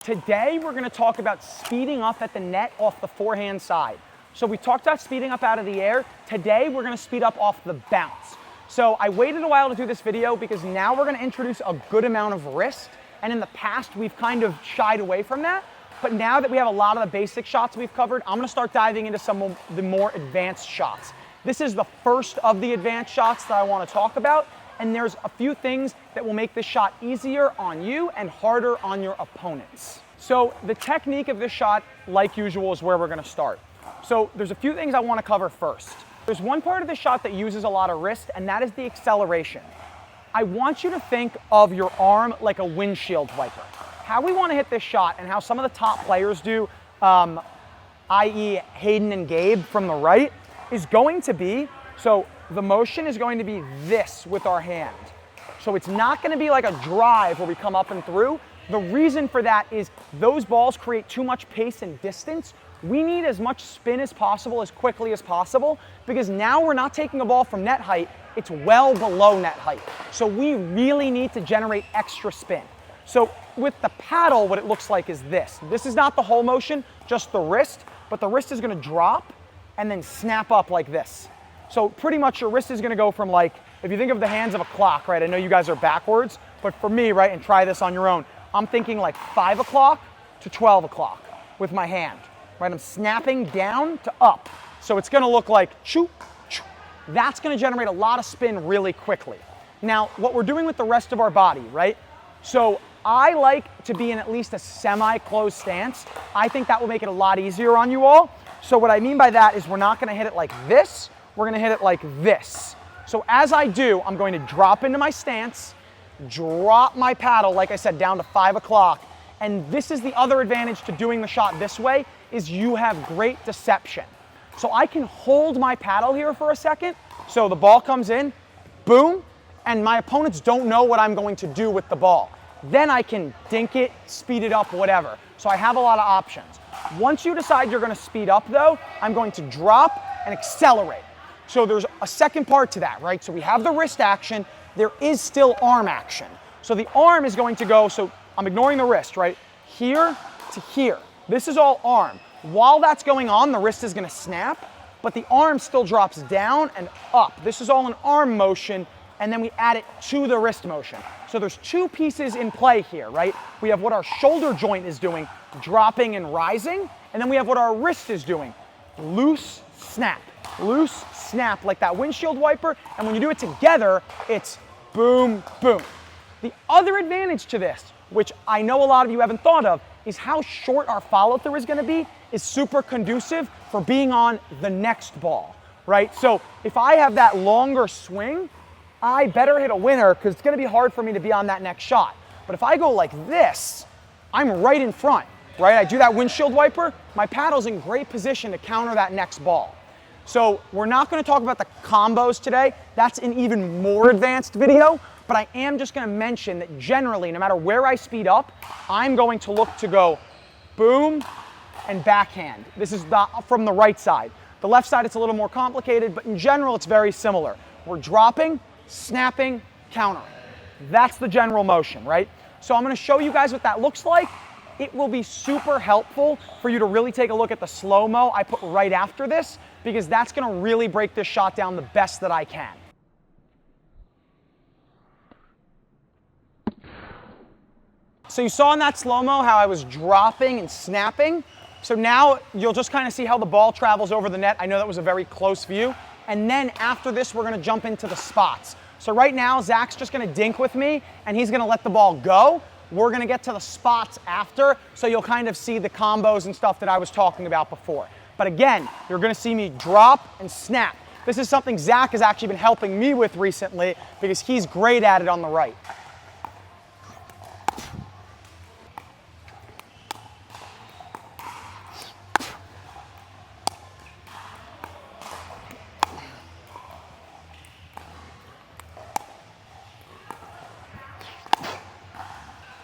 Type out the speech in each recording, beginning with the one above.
Today, we're going to talk about speeding up at the net off the forehand side. So we talked about speeding up out of the air. Today, we're going to speed up off the bounce. So I waited a while to do this video because now we're going to introduce a good amount of wrist. And in the past, we've kind of shied away from that. But now that we have a lot of the basic shots we've covered, I'm going to start diving into some of the more advanced shots. This is the first of the advanced shots that I want to talk about. And there's a few things that will make this shot easier on you and harder on your opponents. So the technique of this shot, like usual, is where we're going to start. So there's a few things I want to cover first. There's one part of the shot that uses a lot of wrist, and that is the acceleration. I want you to think of your arm like a windshield wiper. How we want to hit this shot and how some of the top players do, i.e. Hayden and Gabe from the right, is going to be, so the motion is going to be this with our hand. So it's not going to be like a drive where we come up and through. The reason for that is those balls create too much pace and distance. We need as much spin as possible, as quickly as possible, because now we're not taking a ball from net height, it's well below net height. So we really need to generate extra spin. So with the paddle, what it looks like is this. This is not the whole motion, just the wrist, but the wrist is going to drop and then snap up like this. So pretty much your wrist is going to go from, like, if you think of the hands of a clock, right? I know you guys are backwards, but for me, right, and try this on your own, I'm thinking like 5 o'clock to 12 o'clock with my hand, right? I'm snapping down to up. So it's going to look like choo, choo. That's going to generate a lot of spin really quickly. Now, what we're doing with the rest of our body, right? So I like to be in at least a semi-closed stance. I think that will make it a lot easier on you all. So what I mean by that is we're not going to hit it like this. We're going to hit it like this. So as I do, I'm going to drop into my stance, drop my paddle, like I said, down to 5 o'clock. And this is the other advantage to doing the shot this way, is you have great deception. So I can hold my paddle here for a second. So the ball comes in, boom, and my opponents don't know what I'm going to do with the ball. Then I can dink it, speed it up, whatever. So I have a lot of options. Once you decide you're going to speed up though, I'm going to drop and accelerate. So there's a second part to that, right? So we have the wrist action, there is still arm action. So the arm is going to go, so I'm ignoring the wrist, right? Here to here. This is all arm. While that's going on, the wrist is going to snap, but the arm still drops down and up. This is all an arm motion, and then we add it to the wrist motion. So there's two pieces in play here, right? We have what our shoulder joint is doing, dropping and rising, and then we have what our wrist is doing, loose, snap. Loose, snap, like that windshield wiper, and when you do it together, it's boom, boom. The other advantage to this, which I know a lot of you haven't thought of, is how short our follow-through is going to be, is super conducive for being on the next ball, right? So if I have that longer swing, I better hit a winner because it's going to be hard for me to be on that next shot. But if I go like this, I'm right in front, right? I do that windshield wiper, my paddle's in great position to counter that next ball. So we're not going to talk about the combos today. That's an even more advanced video, but I am just going to mention that generally, no matter where I speed up, I'm going to look to go boom and backhand. This is from the right side. The left side, it's a little more complicated, but in general, it's very similar. We're dropping, snapping, countering. That's the general motion, right? So I'm going to show you guys what that looks like. It will be super helpful for you to really take a look at the slow-mo I put right after this, because that's going to really break this shot down the best that I can. So you saw in that slow-mo how I was dropping and snapping. So now you'll just kind of see how the ball travels over the net. I know that was a very close view. And then after this, we're going to jump into the spots. So right now, Zach's just going to dink with me, and he's going to let the ball go. We're going to get to the spots after, so you'll kind of see the combos and stuff that I was talking about before. But again, you're going to see me drop and snap. This is something Zach has actually been helping me with recently because he's great at it on the right.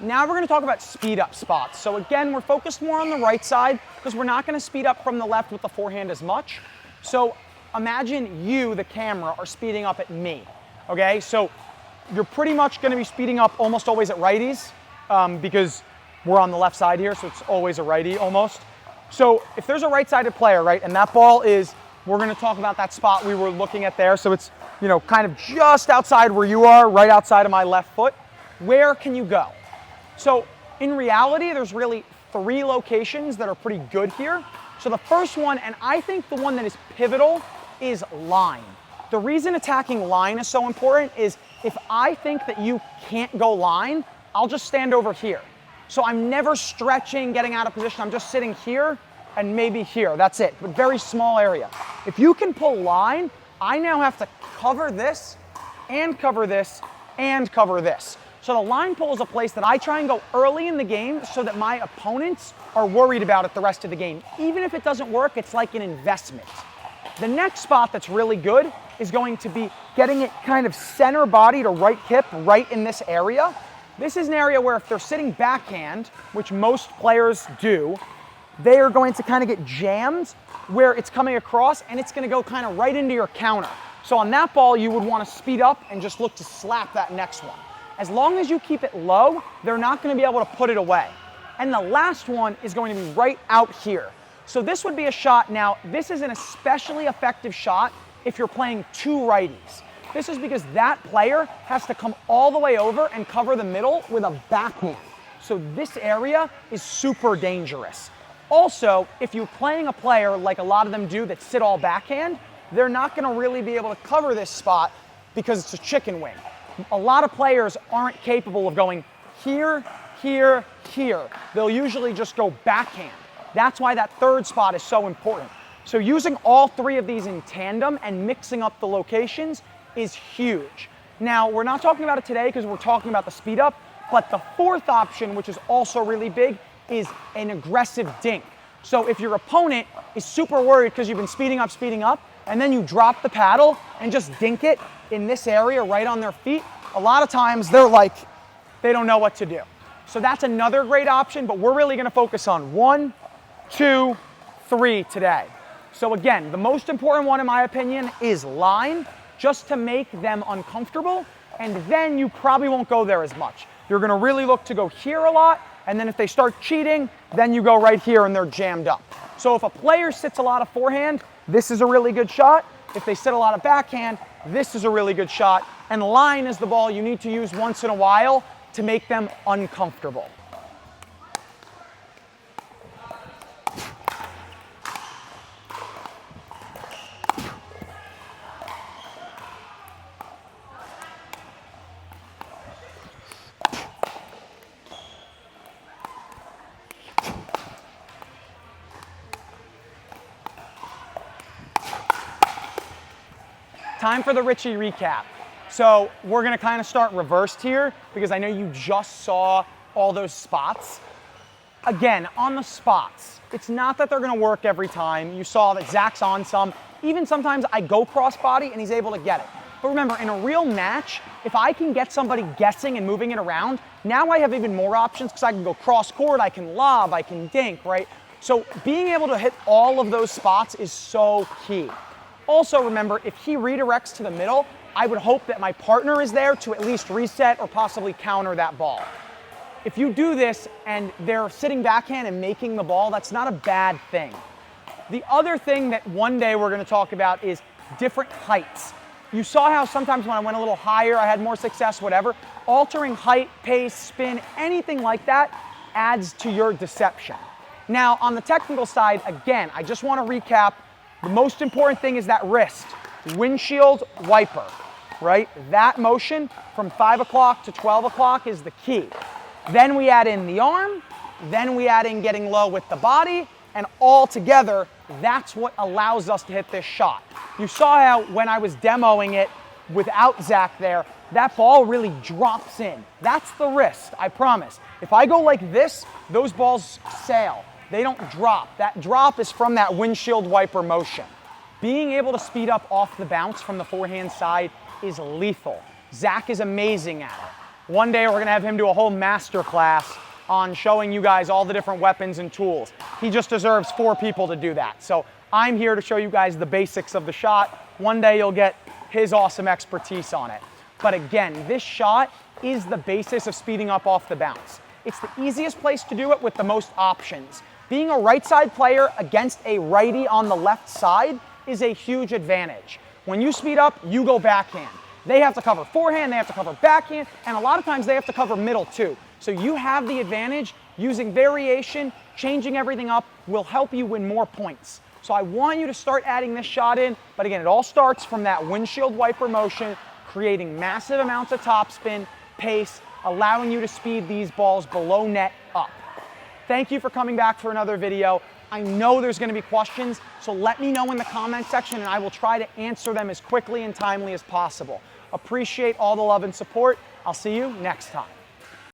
Now we're going to talk about speed up spots. So again, we're focused more on the right side because we're not going to speed up from the left with the forehand as much. So imagine you, the camera, are speeding up at me, okay? So you're pretty much going to be speeding up almost always at righties because we're on the left side here, so it's always a righty almost. So if there's a right-sided player, right, and that ball is, we're gonna talk about that spot we were looking at there, so it's, you know, kind of just outside where you are, right outside of my left foot, where can you go? So in reality, there's really 3 locations that are pretty good here. So the first one, and I think the one that is pivotal, is line. The reason attacking line is so important is if I think that you can't go line, I'll just stand over here. So I'm never stretching, getting out of position. I'm just sitting here and maybe here. That's it, but very small area. If you can pull line, I now have to cover this and cover this and cover this. So the line pull is a place that I try and go early in the game so that my opponents are worried about it the rest of the game. Even if it doesn't work, it's like an investment. The next spot that's really good is going to be getting it kind of center body to right hip, right in this area. This is an area where if they're sitting backhand, which most players do, they are going to kind of get jammed where it's coming across and it's going to go kind of right into your counter. So on that ball, you would want to speed up and just look to slap that next one. As long as you keep it low, they're not going to be able to put it away. And the last one is going to be right out here. So this would be a shot. Now, this is an especially effective shot if you're playing 2 righties. This is because that player has to come all the way over and cover the middle with a backhand. So this area is super dangerous. Also, if you're playing a player like a lot of them do that sit all backhand, they're not going to really be able to cover this spot because it's a chicken wing. A lot of players aren't capable of going here, here, here. They'll usually just go backhand. That's why that third spot is so important. So using all 3 of these in tandem and mixing up the locations is huge. Now, we're not talking about it today because we're talking about the speed up, but the 4th option, which is also really big, is an aggressive dink. So if your opponent is super worried because you've been speeding up, and then you drop the paddle and just dink it in this area right on their feet, a lot of times they're like, they don't know what to do. So that's another great option, but we're really gonna focus on 1, 2, 3 today. So again, the most important one in my opinion is line, just to make them uncomfortable, and then you probably won't go there as much. You're gonna really look to go here a lot, and then if they start cheating, then you go right here and they're jammed up. So if a player sits a lot of forehand, this is a really good shot. If they sit a lot of backhand, this is a really good shot. And line is the ball you need to use once in a while to make them uncomfortable. Time for the Richie recap. So we're gonna kind of start reversed here because I know you just saw all those spots. Again, on the spots, it's not that they're gonna work every time. You saw that Zach's on some. Even sometimes I go crossbody and he's able to get it. But remember, in a real match, if I can get somebody guessing and moving it around, now I have even more options because I can go cross court, I can lob, I can dink, right? So being able to hit all of those spots is so key. Also remember, if he redirects to the middle, I would hope that my partner is there to at least reset or possibly counter that ball. If you do this and they're sitting backhand and making the ball, that's not a bad thing. The other thing that one day we're gonna talk about is different heights. You saw how sometimes when I went a little higher, I had more success, whatever. Altering height, pace, spin, anything like that adds to your deception. Now, on the technical side, again, I just wanna recap. The most important thing is that wrist, windshield wiper, right? That motion from 5 o'clock to 12 o'clock is the key. Then we add in the arm, then we add in getting low with the body, and all together, that's what allows us to hit this shot. You saw how when I was demoing it without Zach there, that ball really drops in. That's the wrist, I promise. If I go like this, those balls sail. They don't drop. That drop is from that windshield wiper motion. Being able to speed up off the bounce from the forehand side is lethal. Zach is amazing at it. One day we're gonna have him do a whole master class on showing you guys all the different weapons and tools. He just deserves 4 people to do that. So I'm here to show you guys the basics of the shot. One day you'll get his awesome expertise on it. But again, this shot is the basis of speeding up off the bounce. It's the easiest place to do it with the most options. Being a right side player against a righty on the left side is a huge advantage. When you speed up, you go backhand. They have to cover forehand, they have to cover backhand, and a lot of times they have to cover middle too. So you have the advantage. Using variation, changing everything up will help you win more points. So I want you to start adding this shot in, but again, it all starts from that windshield wiper motion, creating massive amounts of topspin, pace, allowing you to speed these balls below net up. Thank you for coming back for another video. I know there's going to be questions, so let me know in the comment section and I will try to answer them as quickly and timely as possible. Appreciate all the love and support. I'll see you next time.